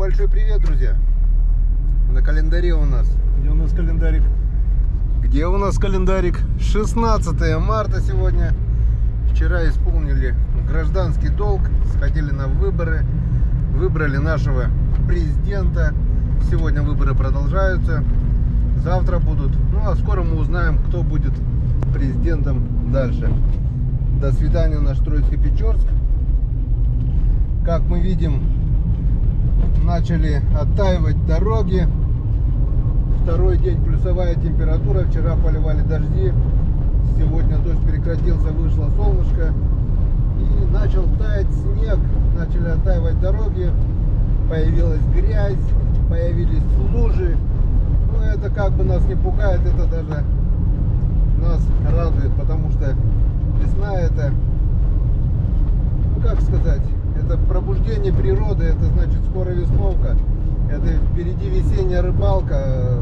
большой привет, друзья. На календаре у нас. Где у нас календарик? Где у нас календарик? 16 марта сегодня. Вчера исполнили гражданский долг, сходили на выборы, выбрали нашего президента. Сегодня выборы продолжаются, завтра будут. Ну а скоро мы узнаем, кто будет президентом дальше. До свидания, наш Троицко-Печорск. Как мы видим, начали оттаивать дороги. Второй день плюсовая температура. Вчера поливали дожди. Сегодня дождь прекратился, вышло солнышко. И начал таять снег. Начали оттаивать дороги. Появилась грязь. Появились лужи. Но это как бы нас не пугает. Это даже нас радует. Потому что весна это, ну как сказать, это пробуждение природы. Это значит скоро весновка. Это впереди весенняя рыбалка.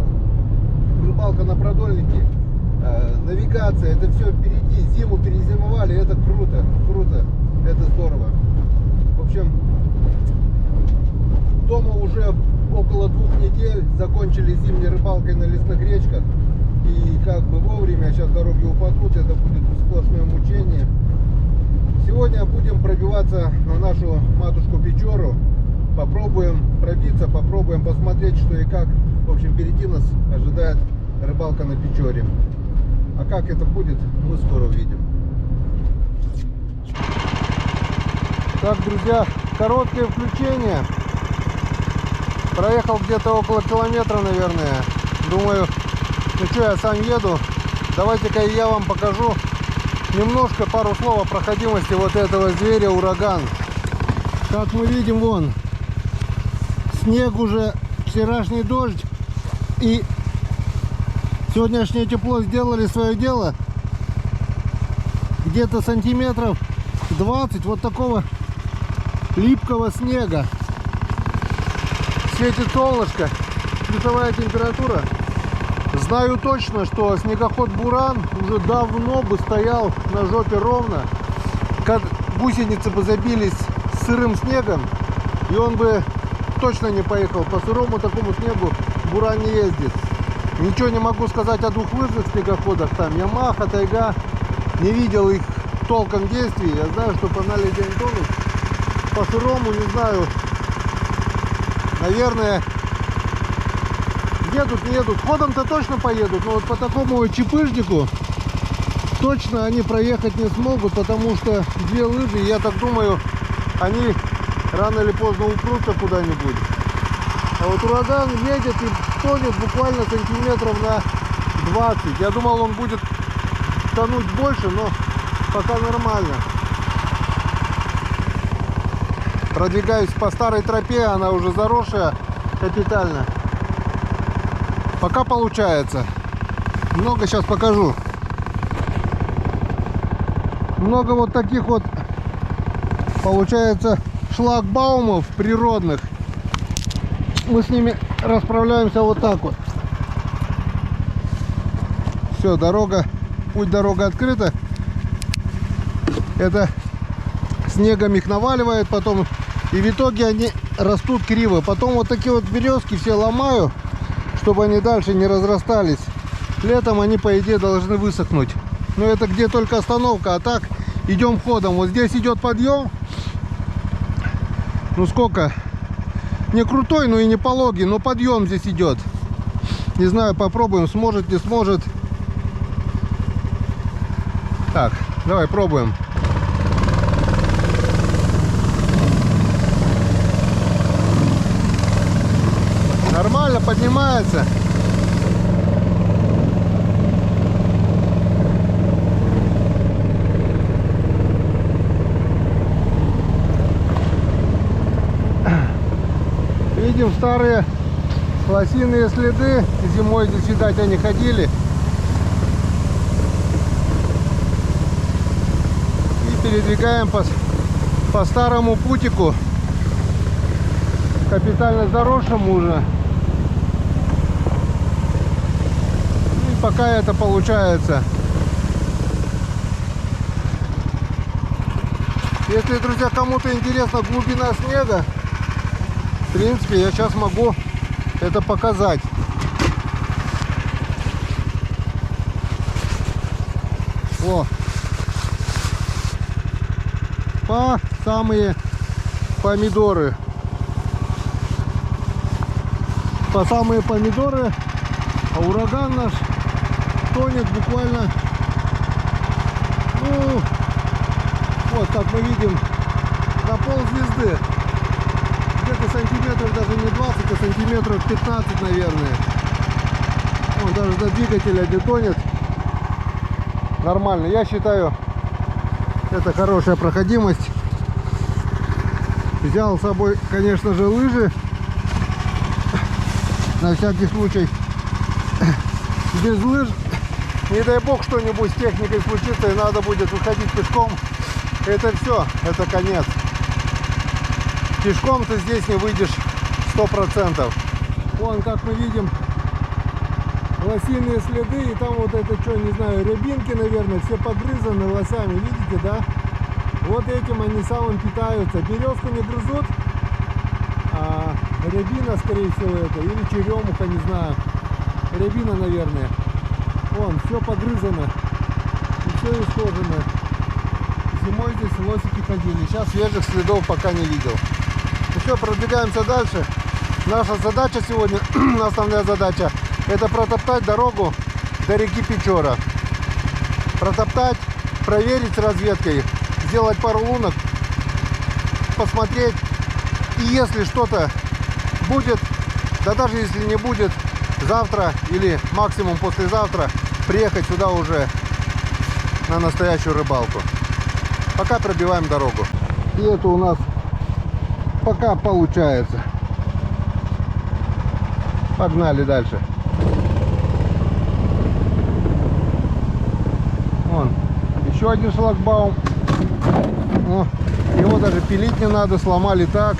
Рыбалка на продольнике. Навигация, это все впереди. Зиму перезимовали, это круто, круто, это здорово. В общем, дома уже около 2 недель, закончили зимней рыбалкой на лесных речках. И как бы вовремя, сейчас дороги упадут, это будет сплошное мучение. Сегодня будем пробиваться на нашу матушку Печору. Попробуем пробиться, попробуем посмотреть, что и как. В общем, впереди нас ожидает рыбалка на Печоре. А как это будет, мы скоро увидим. Так, друзья, короткое включение. Проехал где-то около километра, наверное. Думаю, ну что, я сам еду. Давайте-ка я вам покажу немножко, пару слов о проходимости вот этого зверя ураган. Как мы видим, вон, снег уже, вчерашний дождь и сегодняшнее тепло сделали свое дело. Где-то сантиметров 20 вот такого липкого снега. Светит солнышко, плюсовая температура. Знаю точно, что снегоход Буран уже давно бы стоял на жопе ровно. Как гусеницы бы забились сырым снегом, и он бы точно не поехал. По сырому такому снегу Буран не ездит. Ничего не могу сказать о двухлыжных снегоходах. Там Ямаха, Тайга. Не видел их толком действий. Я знаю, что по наледи Антонов. По сырому не знаю. Наверное, едут, не едут. Ходом-то точно поедут. Но вот по такому чепыжнику точно они проехать не смогут. Потому что две лыжи, я так думаю, они рано или поздно упрутся куда-нибудь. А вот ураган едет и тонет буквально сантиметров на 20. Я думал, он будет тонуть больше, но пока нормально. Продвигаюсь по старой тропе, она уже заросшая капитально. Пока получается. Много сейчас покажу. Много вот таких вот, получается, шлагбаумов природных. Мы с ними расправляемся вот так вот. Все, дорога, дорога открыта. Это снегом их наваливает потом. И в итоге они растут криво. Потом вот такие вот березки все ломаю, чтобы они дальше не разрастались. Летом они, по идее, должны высохнуть. Но это где только остановка. А так идем ходом. Вот здесь идет подъем. Ну сколько? Не крутой, но и не пологий, но подъем здесь идет. Не знаю, попробуем, сможет, не сможет. Так, давай пробуем. Нормально поднимается. Видим старые лосиные следы. Зимой здесь, видать, они ходили. И передвигаем по старому путику, капитально заросшему уже. И пока это получается. Если, друзья, кому-то интересна глубина снега, В принципе, я сейчас могу это показать. О, по самые помидоры. По самые помидоры, а ураган наш тонет буквально, ну, вот как мы видим, на ползвезды. Где-то сантиметров даже не 20, а сантиметров 15, наверное. Он даже до двигателя не тонет. Нормально, я считаю, это хорошая проходимость. Взял с собой, конечно же, лыжи. На всякий случай. Без лыж, не дай бог, что-нибудь с техникой случится и надо будет выходить пешком. Это все, это конец. Пешком ты здесь не выйдешь 100%. Вон, как мы видим, лосиные следы, и там вот это что, не знаю, рябинки, наверное, все подгрызаны лосями, видите, да? Вот этим они самым питаются. Березку не грызут, а рябина, скорее всего, это, или черемуха, не знаю. Рябина, наверное. Вон, все погрызано, и все исхожено. Зимой здесь лосики ходили. Сейчас свежих следов пока не видел. Ну все, продвигаемся дальше. Наша задача сегодня, основная задача, это протоптать дорогу до реки Печора. Протоптать, проверить с разведкой, сделать пару лунок, посмотреть. И если что-то будет, да даже если не будет, завтра или максимум послезавтра приехать сюда уже на настоящую рыбалку. Пока пробиваем дорогу. И это у нас пока получается. Погнали дальше. Вон, еще один шлагбаум. О, его даже пилить не надо, сломали так.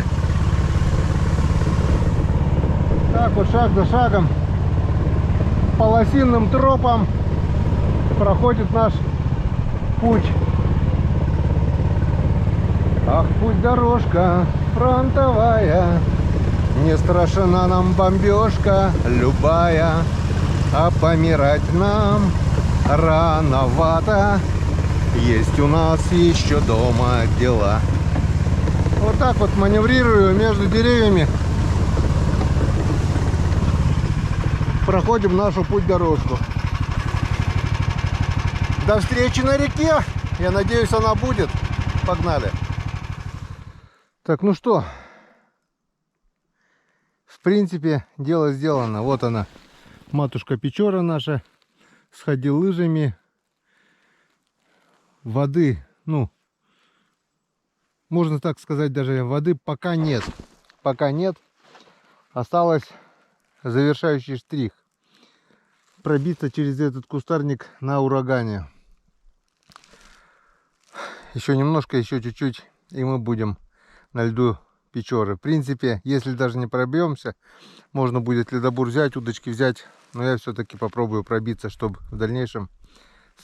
Так вот, шаг за шагом, по лосиным тропам проходит наш путь. Ах, путь-дорожка фронтовая, не страшна нам бомбежка любая, а помирать нам рановато, есть у нас еще дома дела. Вот так вот маневрирую между деревьями. Проходим нашу путь-дорожку. До встречи на реке. Я надеюсь, она будет. Погнали. Так, ну что, в принципе, дело сделано. Вот она, матушка Печора наша. Сходил лыжами. Воды, ну, можно так сказать, даже воды пока нет. Пока нет. Осталось завершающий штрих. Пробиться через этот кустарник на урагане. Еще немножко, еще чуть-чуть, и мы будем на льду Печоры. В принципе, если даже не пробьемся, можно будет ледобур взять, удочки взять. Но я все-таки попробую пробиться, чтобы в дальнейшем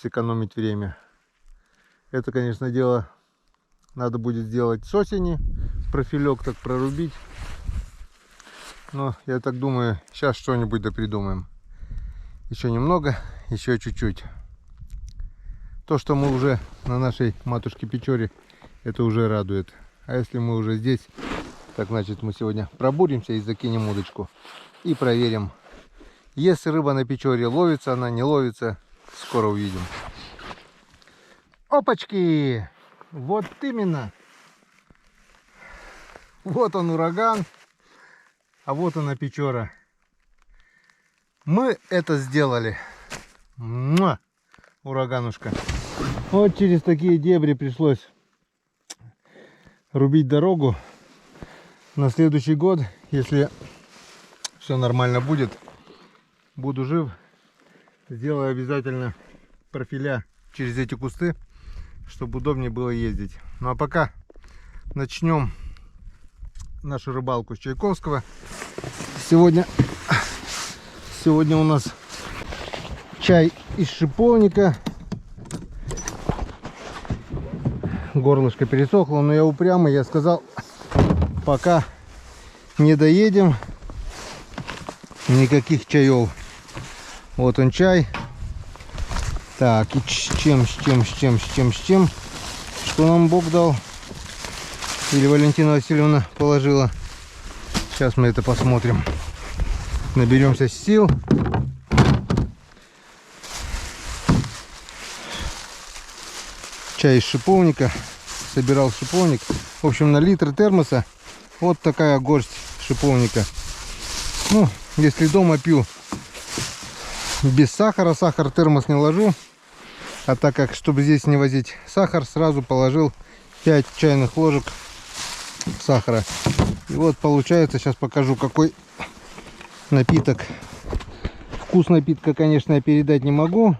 сэкономить время. Это, конечно, дело надо будет сделать с осени. Профилек так прорубить. Но я так думаю, сейчас что-нибудь да придумаем. Еще немного, еще чуть-чуть. То, что мы уже на нашей матушке Печоре, это уже радует. А если мы уже здесь, так значит мы сегодня пробуримся и закинем удочку. И проверим, если рыба на Печоре, ловится она, не ловится. Скоро увидим. Опачки! Вот именно. Вот он ураган. А вот она Печора. Мы это сделали. Муа! Ураганушка. Вот через такие дебри пришлось рубить дорогу. На следующий год, если все нормально будет, буду жив, сделаю обязательно профиля через эти кусты, чтобы удобнее было ездить. Ну а пока начнем нашу рыбалку с Чайковского. Сегодня у нас чай из шиповника. Горлышко пересохло, но я упрямый, я сказал, пока не доедем. Никаких чаев. Вот он чай. Так, и с чем? Что нам Бог дал? Или Валентина Васильевна положила? Сейчас мы это посмотрим. Наберемся сил. Чай из шиповника. Собирал шиповник. В общем, на литр термоса вот такая горсть шиповника. Ну, если дома пью без сахара, сахар в термос не ложу. А так как, чтобы здесь не возить сахар, сразу положил 5 чайных ложек сахара. И вот получается, сейчас покажу, какой напиток. Вкус напитка, конечно, я передать не могу.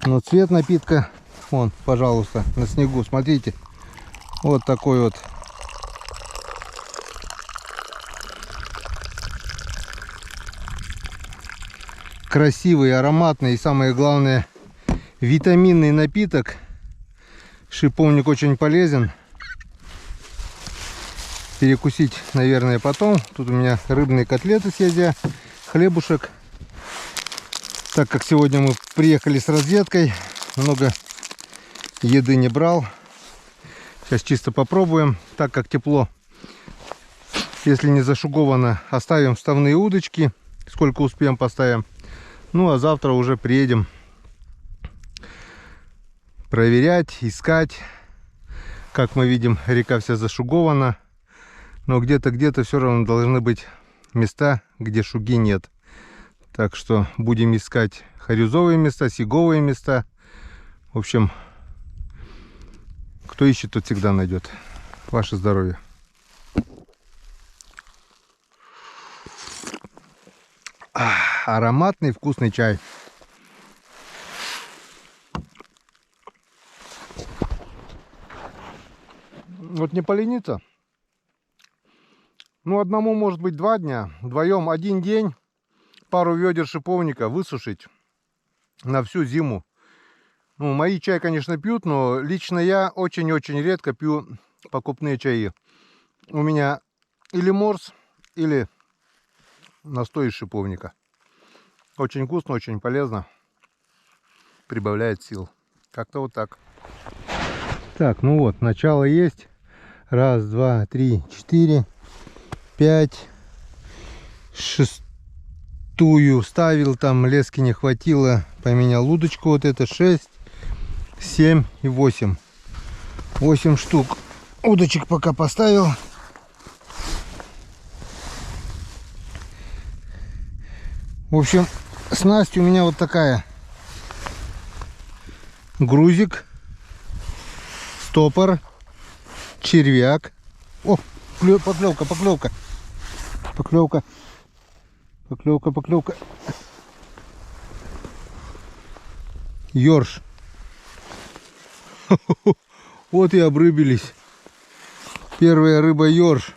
Но цвет напитка, вон, пожалуйста, на снегу, смотрите. Вот такой вот. Красивый, ароматный и, самое главное, витаминный напиток. Шиповник очень полезен. Перекусить, наверное, потом. Тут у меня рыбные котлеты с язя, хлебушек. Так как сегодня мы приехали с розеткой, много еды не брал. Сейчас чисто попробуем. Так как тепло, если не зашуговано, оставим вставные удочки. Сколько успеем, поставим. Ну а завтра уже приедем проверять, искать. Как мы видим, река вся зашугована. Но где-то все равно должны быть места, где шуги нет. Так что будем искать хорюзовые места, сиговые места. В общем, кто ищет, тот всегда найдет. Ваше здоровье. Ароматный вкусный чай. Вот не полениться. Ну, одному может быть 2 дня, вдвоем 1 день, пару ведер шиповника высушить на всю зиму. Ну, мои чай, конечно, пьют, но лично я очень-очень редко пью покупные чаи. У меня или морс, или настой из шиповника. Очень вкусно, очень полезно. Прибавляет сил. Как-то вот так. Так, ну вот, начало есть. 1, 2, 3, 4, 5. 6-ю ставил, там лески не хватило. Поменял удочку, вот это 6, 7 и 8. 8 штук удочек пока поставил. В общем, снасть у меня вот такая. Грузик, стопор, червяк. О, поклевка. Ёрш. Вот и обрыбились. Первая рыба ёрш.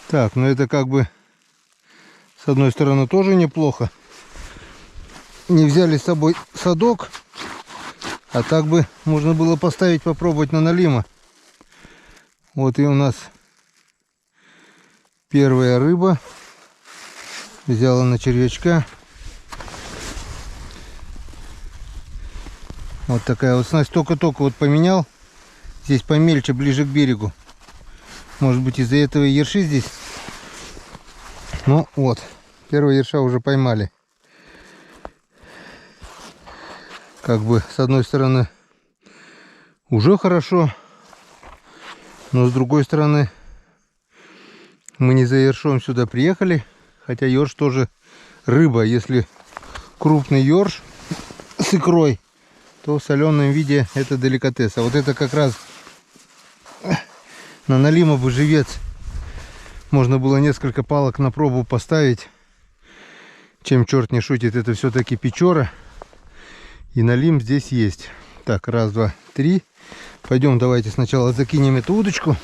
Так, ну это как бы с одной стороны тоже неплохо. Не взяли с собой садок, а так бы можно было поставить, попробовать на налима. Вот и у нас первая рыба. Взяла на червячка. Вот такая вот снасть. Только-только вот поменял. Здесь помельче, ближе к берегу. Может быть, из-за этого и ерши здесь. Ну вот, первого ерша уже поймали. Как бы с одной стороны уже хорошо, но с другой стороны мы не за ершом сюда приехали. Хотя ерш тоже рыба. Если крупный ерш с икрой, то в соленом виде это деликатес. А вот это как раз на налима бы живец. Можно было несколько палок на пробу поставить. Чем черт не шутит, это все-таки печора. И налим здесь есть. Так, 1, 2, 3. Пойдем, давайте сначала закинем эту удочку.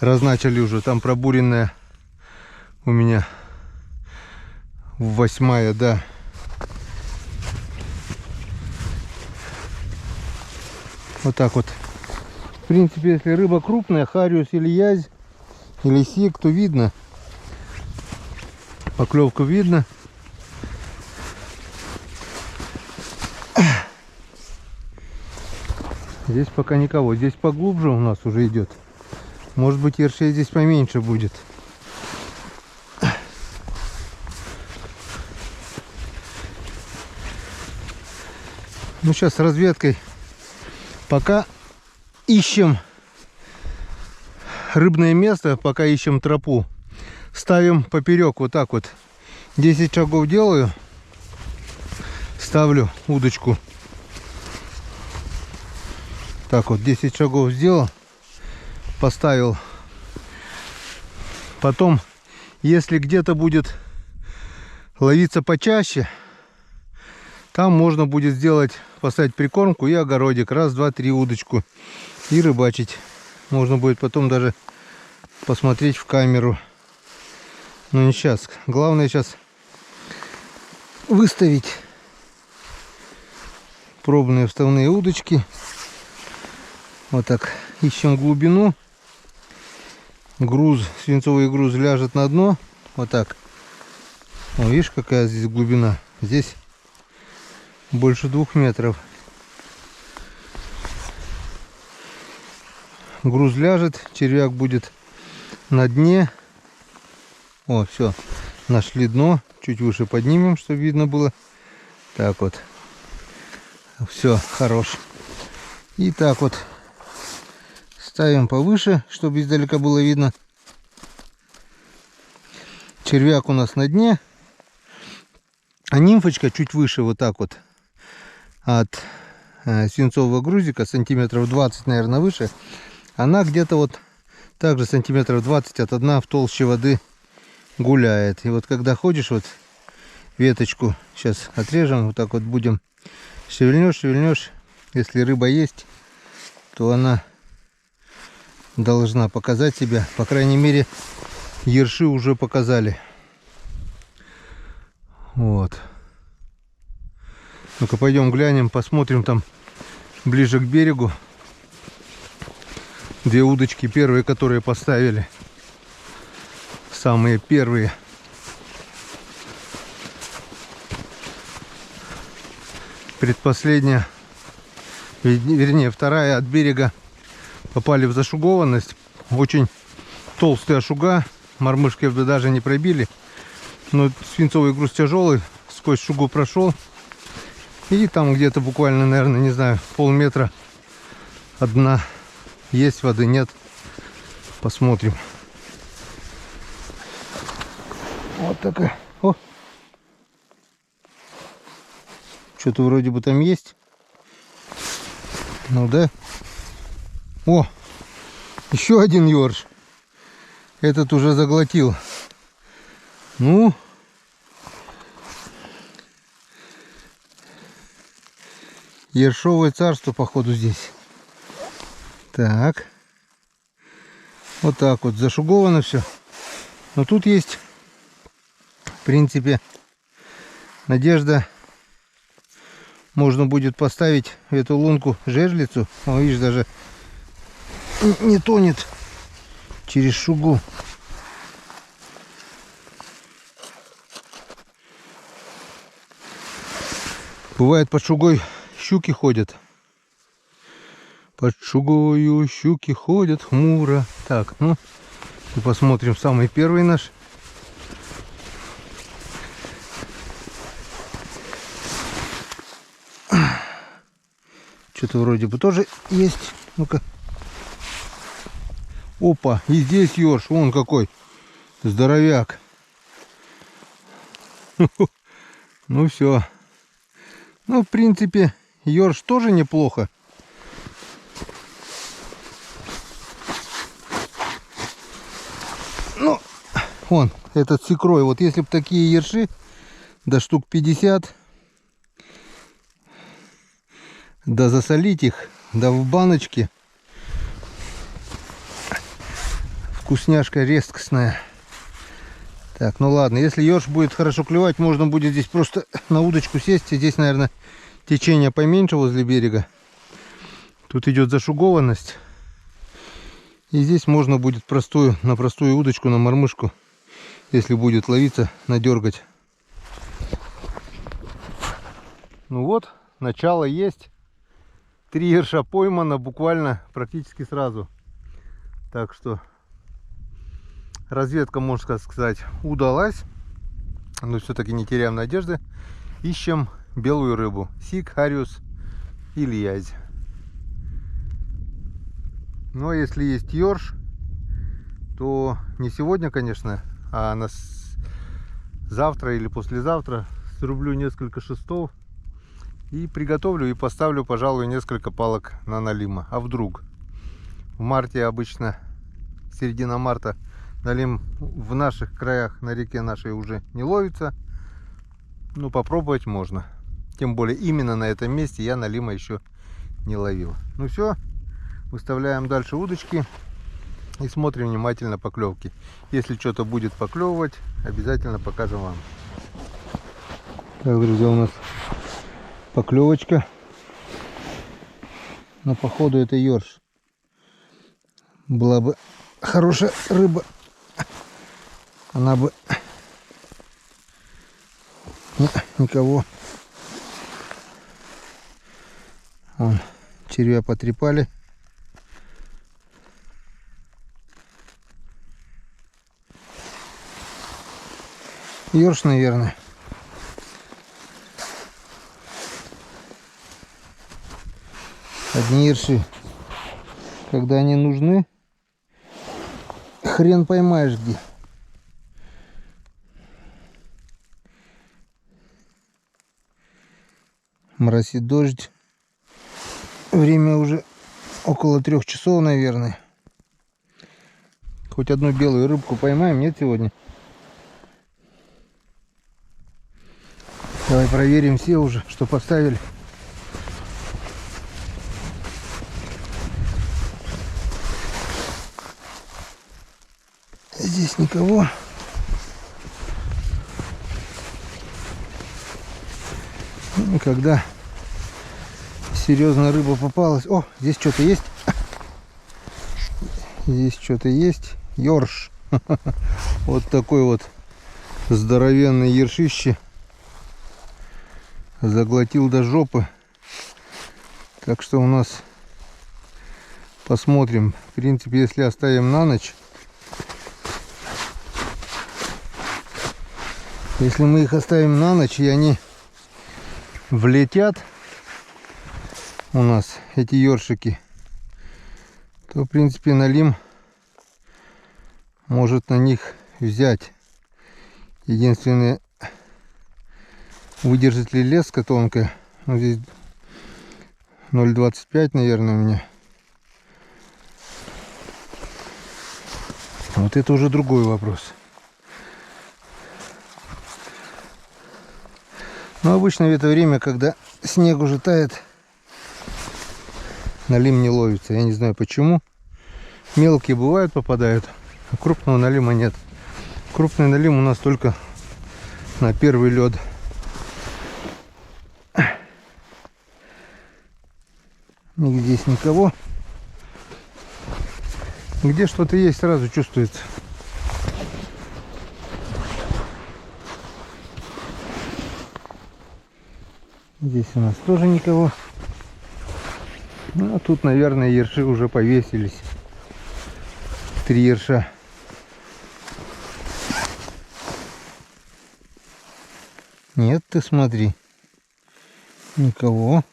Раз начали уже, там пробуренная у меня 8-я, да. Вот так вот. В принципе, если рыба крупная, хариус или язь, или сик, то видно. Поклевку видно. Здесь пока никого. Здесь поглубже у нас уже идет. Может быть, ершей здесь поменьше будет. Ну, сейчас с разведкой пока ищем рыбное место, пока ищем тропу. Ставим поперек вот так вот. 10 шагов делаю. Ставлю удочку. Так вот, 10 шагов сделал. Поставил. Потом, если где-то будет ловиться почаще, там можно будет сделать, поставить прикормку и огородик. Раз, два, три удочку. И рыбачить. Можно будет потом даже посмотреть в камеру. Но не сейчас. Главное сейчас выставить пробные вставные удочки. Вот так. Ищем глубину. Груз, свинцовый груз ляжет на дно. Вот так. О, видишь, какая здесь глубина? Здесь больше 2 метров. Груз ляжет, червяк будет на дне. О, все, нашли дно. Чуть выше поднимем, чтобы видно было. Так вот. Все, хорош. И так вот ставим повыше, чтобы издалека было видно. Червяк у нас на дне. А нимфочка чуть выше, вот так вот. От свинцового грузика, сантиметров 20, наверное, выше. Она где-то вот также сантиметров 20 от дна в толще воды гуляет. И вот когда ходишь, вот веточку сейчас отрежем, вот так вот будем шевельнешь, шевельнешь. Если рыба есть, то она должна показать себя. По крайней мере, ерши уже показали. Вот. Ну-ка пойдем глянем, посмотрим там ближе к берегу. 2 удочки первые, которые поставили. Самые первые. Предпоследняя, вернее вторая от берега, попали в зашугованность. Очень толстые шуга. Мормышкой даже не пробили. Но свинцовый груз тяжелый. Сквозь шугу прошел. И там где-то буквально, наверное, не знаю, полметра от дна. Есть воды, нет. Посмотрим. Вот такая. О! Что-то вроде бы там есть. Ну да. О! Еще один ёрш. Этот уже заглотил. Ну. Ершовое царство, походу, здесь. Так. Вот так вот зашуговано все. Но тут есть, в принципе, надежда. Можно будет поставить в эту лунку жерлицу. О, видишь, даже не тонет через шугу. Бывает, под шугой щуки ходят. Под шугою щуки ходят хмуро. Так, ну, и посмотрим самый первый наш. Что-то вроде бы тоже есть. Ну-ка. Опа, и здесь ёрш. Вон какой здоровяк. Ну все. Ну, в принципе, ёрш тоже неплохо. Ну, вон, этот с икрой. Вот если бы такие ерши, да штук 50, да засолить их, да в баночке. Вкусняшка резкостная. Так, ну ладно, если ёрш будет хорошо клевать, можно будет здесь просто на удочку сесть. Здесь, наверное, течение поменьше возле берега. Тут идет зашугованность. И здесь можно будет на простую удочку, на мормышку, если будет ловиться, надергать. Ну вот, начало есть. 3 ерша поймано буквально практически сразу. Так что разведка, можно сказать, удалась. Но все-таки не теряем надежды. Ищем белую рыбу. Сик, хариус или язь. Но если есть ёрш, то не сегодня, конечно, а завтра или послезавтра срублю несколько шестов и приготовлю и поставлю, пожалуй, несколько палок на налима. А вдруг? В марте обычно, середина марта, налим в наших краях, на реке нашей уже не ловится. Ну, попробовать можно. Тем более именно на этом месте я налима еще не ловил. Ну все. Выставляем дальше удочки и смотрим внимательно поклевки. Если что-то будет поклевывать, обязательно покажем вам. Так, друзья, у нас поклевочка. Но походу это ёрш. Была бы хорошая рыба, она бы... Нет, никого. Вон, червя потрепали. Ёрш, наверное. Одни ерши, когда они нужны, хрен поймаешь где. Моросит дождь. Время уже около 3 часов, наверное. Хоть одну белую рыбку поймаем, нет, сегодня? Давай проверим все уже, что поставили. Здесь никого. Ну, когда серьезная рыба попалась. О, здесь что-то есть. Здесь что-то есть. Ёрш. Вот такой вот здоровенный ершище. Заглотил до жопы. Так что у нас посмотрим. В принципе, если оставим на ночь, если мы их оставим на ночь и они влетят у нас, эти ёршики, то в принципе налим может на них взять. Единственное, выдержит ли леска тонкая. Вот здесь 0,25, наверное, у меня. Вот это уже другой вопрос. Но обычно в это время, когда снег уже тает, налим не ловится. Я не знаю почему. Мелкие бывают, попадают, а крупного налима нет. Крупный налим у нас только на первый лед. Здесь никого. Где что-то есть, сразу чувствуется. Здесь у нас тоже никого. Ну, а тут, наверное, ерши уже повесились. 3 ерша. Нет, ты смотри. Никого.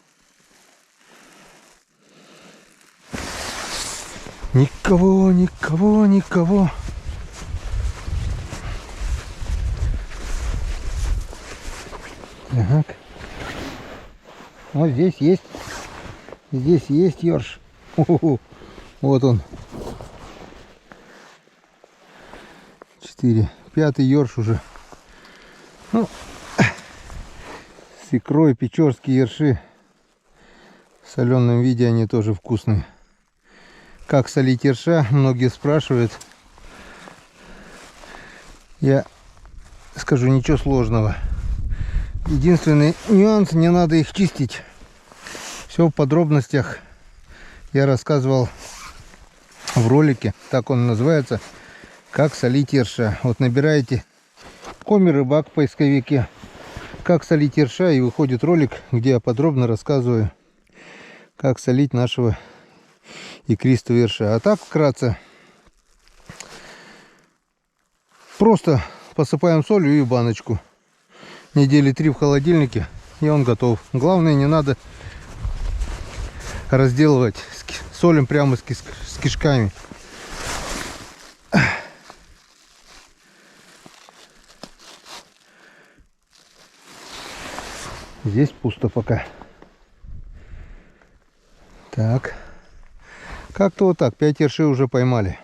Никого, никого, никого. Так. Вот здесь есть. Здесь есть ёрш. Вот он. 4. 5-й ёрш уже. Ну, с икрой, печорские ерши. В соленом виде они тоже вкусные. Как солить ерша, многие спрашивают. Я скажу, ничего сложного. Единственный нюанс, не надо их чистить. Все в подробностях я рассказывал в ролике, так он называется, как солить ерша. Вот набираете Коми Рыбак в поисковике, как солить ерша, и выходит ролик, где я подробно рассказываю, как солить нашего икристого ерша. А так вкратце, просто посыпаем солью и в баночку. Недели 3 в холодильнике, и он готов. Главное, не надо разделывать, солим прямо с кишками. Здесь пусто пока. Так. Как-то вот так. 5 ершей уже поймали.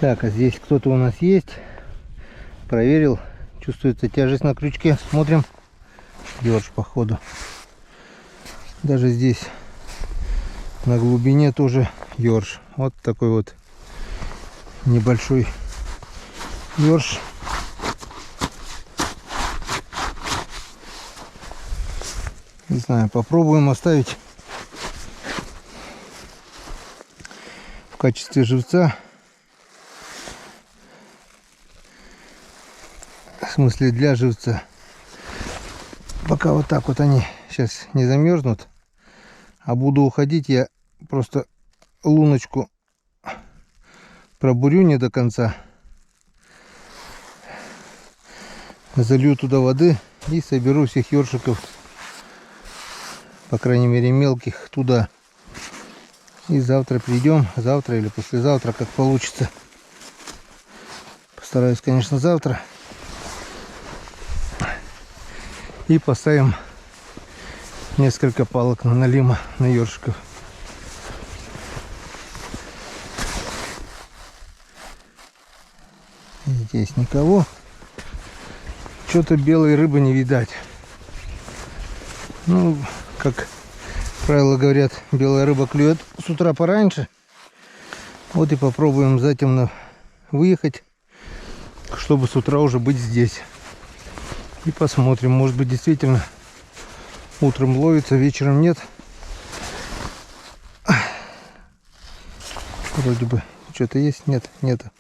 Так, а здесь кто-то у нас есть. Проверил. Чувствуется тяжесть на крючке. Смотрим. Ёрш, походу. Даже здесь на глубине тоже ёрш. Вот такой вот небольшой ёрш. Не знаю, попробуем оставить в качестве живца. В смысле, для живца. Пока вот так вот они сейчас не замерзнут. А буду уходить, я просто луночку пробурю не до конца. Залью туда воды и соберу всех ёршиков, по крайней мере мелких, туда. И завтра придем, завтра или послезавтра, как получится. Постараюсь, конечно, завтра. И поставим несколько палок на налима на ёршиков. Здесь никого. Что-то белой рыбы не видать. Ну, как правило говорят, белая рыба клюет с утра пораньше. Вот и попробуем затемно выехать, чтобы с утра уже быть здесь. И посмотрим, может быть, действительно утром ловится, вечером нет. Вроде бы что-то есть, нет, нету,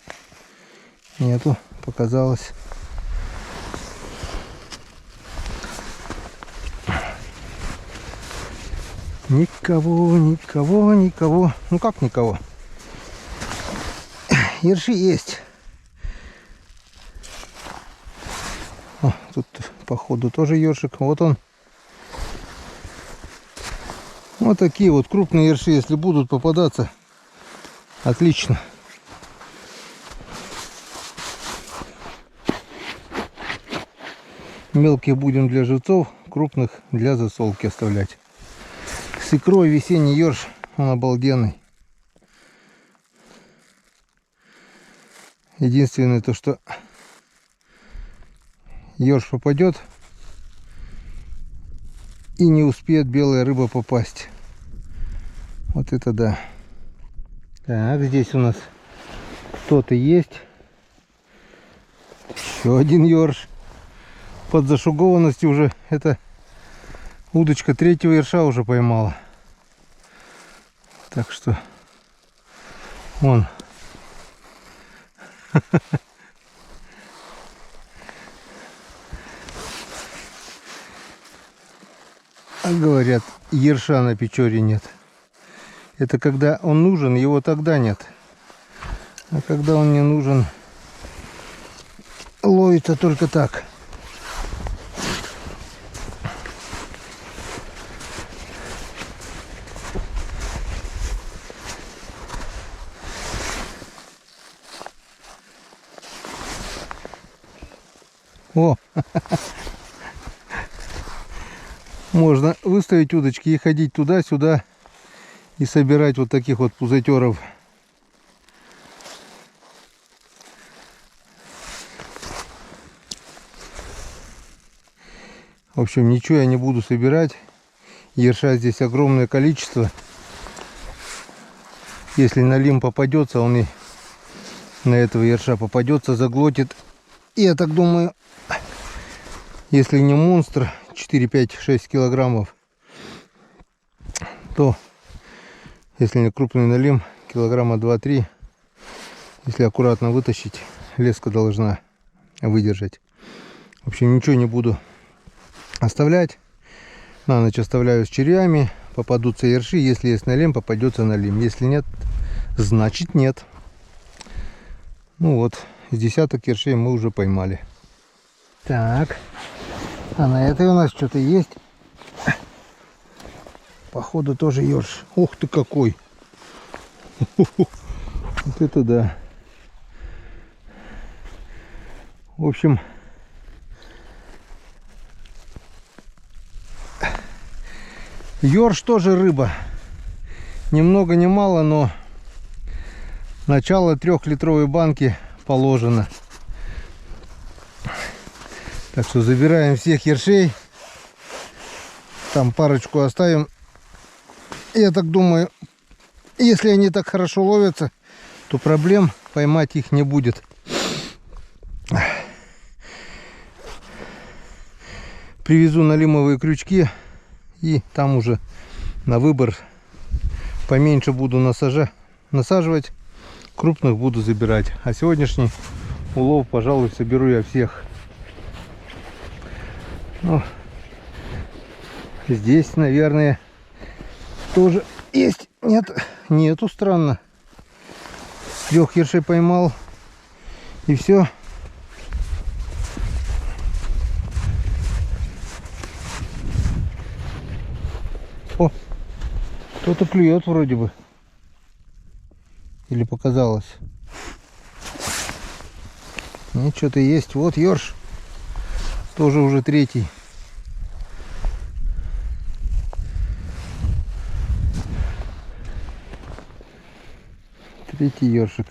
показалось. Никого. Ну как никого? Ерши есть. О, тут походу тоже ёршик. Вот он. Вот такие вот крупные ерши, если будут попадаться, отлично. Мелкие будем для живцов, крупных для засолки оставлять. С икрой весенний ёрш, он обалденный. Единственное то, что ёрш попадет и не успеет белая рыба попасть. Вот это да. Так, здесь у нас кто-то есть. Еще один ёрш. Под зашугованностью уже это удочка 3-го ерша уже поймала. Так что вон. А говорят, ерша на Печоре нет. Это когда он нужен, его тогда нет. А когда он не нужен, ловится только так. О! Можно выставить удочки и ходить туда-сюда и собирать вот таких вот пузатеров. В общем, ничего я не буду собирать. Ерша здесь огромное количество. Если налим попадется, он и на этого ерша попадется, заглотит. Я так думаю, если не монстр, 4, 5, 6 килограммов, то, если не крупный налим, килограмма 2-3, если аккуратно вытащить, леска должна выдержать. В общем, ничего не буду оставлять. На ночь оставляю с червями. Попадутся ерши. Если есть налим, попадется налим. Если нет, значит нет. Ну вот, с десяток ершей мы уже поймали. Так, а на этой у нас что-то есть. Походу тоже ерш. Ух ты какой! Вот это да. В общем, ерш тоже рыба. Ни много ни мало, но начало 3-литровой банки положено. Так что забираем всех ершей. Там парочку оставим. Я так думаю, если они так хорошо ловятся, то проблем поймать их не будет. Привезу налимовые крючки. И там уже на выбор. Поменьше буду насаживать, крупных буду забирать. А сегодняшний улов, пожалуй, соберу я всех. Ну, здесь, наверное, тоже есть. Нет, нету, странно. 3 ершей поймал. И все. О, кто-то клюет вроде бы. Или показалось? Нет, что-то есть. Вот ерш. Тоже уже 3-й. Третий ершик.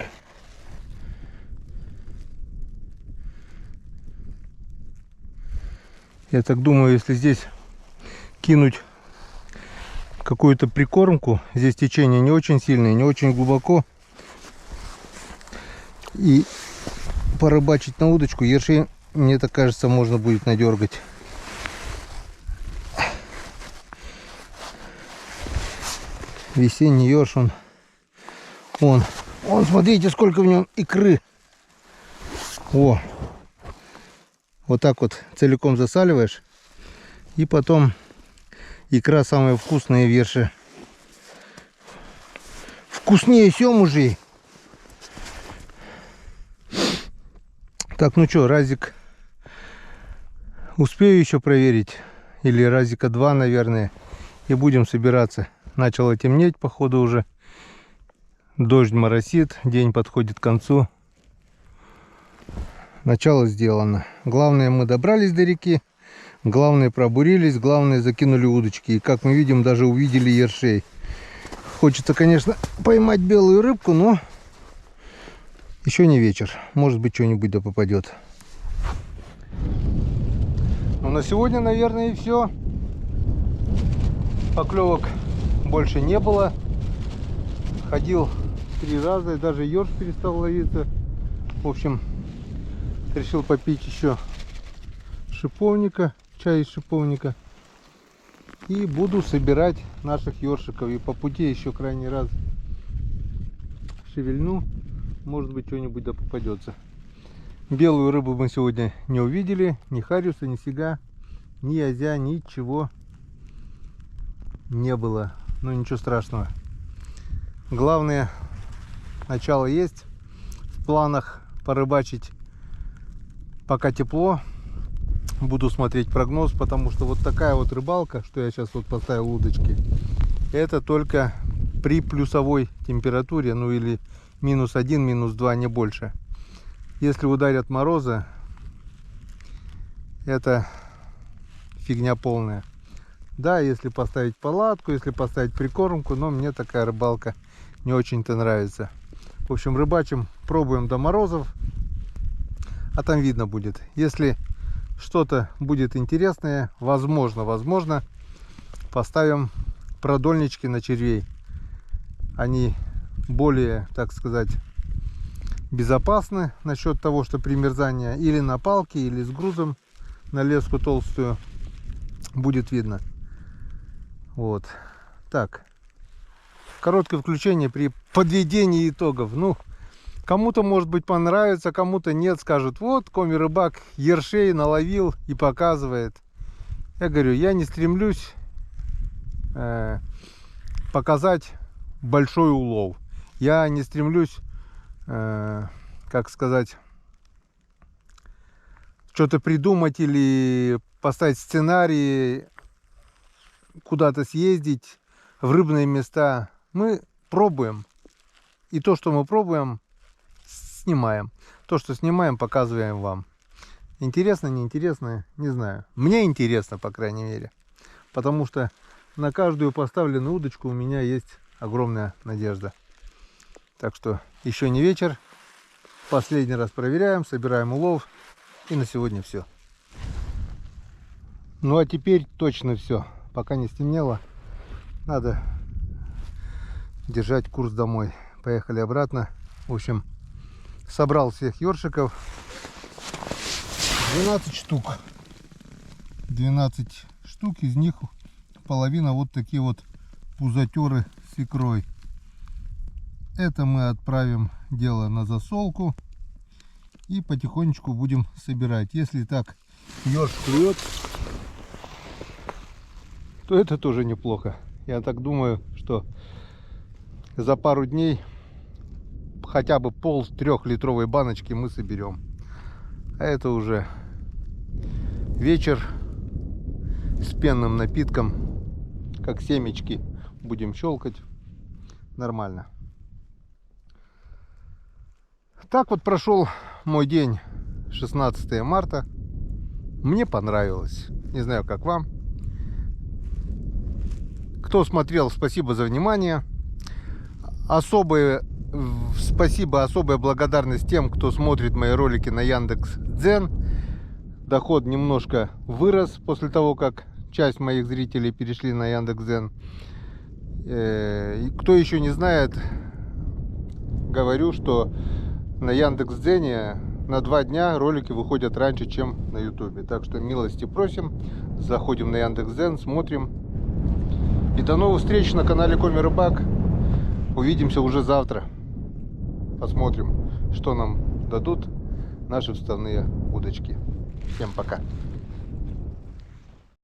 Я так думаю, если здесь кинуть какую-то прикормку, здесь течение не очень сильное, не очень глубоко, и порыбачить на удочку, ерши, мне так кажется, можно будет надергать. Весенний ерш, он, смотрите, сколько в нем икры. О, вот так вот целиком засаливаешь, и потом икра самая вкусная в ерше. Вкуснее семужей. Так, ну что, разик успею еще проверить. Или разика 2, наверное. И будем собираться. Начало темнеть, походу, уже. Дождь моросит, день подходит к концу. Начало сделано. Главное, мы добрались до реки. Главное, пробурились. Главное, закинули удочки. И как мы видим, даже увидели ершей. Хочется, конечно, поймать белую рыбку, но еще не вечер. Может быть, что-нибудь да попадет. Ну, на сегодня, наверное, и все. Поклевок больше не было. Ходил 3 раза, и даже ерш перестал ловиться. В общем, решил попить еще шиповника, чай из шиповника. И буду собирать наших ершиков. И по пути еще крайний раз шевельну. Может быть, что-нибудь да попадется. Белую рыбу мы сегодня не увидели. Ни хариуса, ни сига, ни озя, ничего не было. Ну, ничего страшного. Главное, начало есть. В планах порыбачить, пока тепло. Буду смотреть прогноз, потому что вот такая вот рыбалка, что я сейчас вот поставил удочки, это только при плюсовой температуре, ну или -1, -2, не больше. Если ударят морозы, это фигня полная. Да, если поставить палатку, если поставить прикормку, но мне такая рыбалка не очень-то нравится. В общем, рыбачим, пробуем до морозов, а там видно будет. Если что-то будет интересное, возможно, поставим продольнички на червей. Они более, так сказать, безопасны насчет того, что примерзание или на палке, или с грузом на леску толстую, будет видно. Вот так. короткое включение при подведении итогов. Ну, кому-то, может быть, понравится, кому-то нет. Скажут, вот, коми-рыбак ершей наловил и показывает. Я говорю, я не стремлюсь показать большой улов. Я не стремлюсь, как сказать, что-то придумать или поставить сценарий, куда-то съездить в рыбные места. Мы пробуем. И то, что мы пробуем, снимаем. То, что снимаем, показываем вам. Интересно, неинтересно, не знаю. Мне интересно, по крайней мере. Потому что на каждую поставленную удочку у меня есть огромная надежда. Так что еще не вечер. Последний раз проверяем, собираем улов. И на сегодня все. Ну а теперь точно все. Пока не стемнело, надо держать курс домой. Поехали обратно. В общем, собрал всех ёршиков. 12 штук. 12 штук, из них половина вот такие вот пузатеры с икрой. Это мы отправим дело на засолку и потихонечку будем собирать. Если так ёрш клюет, то это тоже неплохо. Я так думаю, что за пару дней хотя бы пол 3-литровой баночки мы соберем. А это уже вечер с пенным напитком, как семечки, будем щелкать. Нормально. Так вот прошел мой день, 16 марта. Мне понравилось. Не знаю, как вам. Кто смотрел, спасибо за внимание. Особое спасибо, особая благодарность тем, кто смотрит мои ролики на Яндекс.Дзен. Доход немножко вырос после того, как часть моих зрителей перешли на Яндекс.Дзен. Кто еще не знает, говорю, что на Яндекс.Дзене на 2 дня ролики выходят раньше, чем на Ютубе. Так что милости просим. Заходим на Яндекс.Дзен, смотрим. И до новых встреч на канале Коми-Рыбак. Увидимся уже завтра. Посмотрим, что нам дадут наши вставные удочки. Всем пока.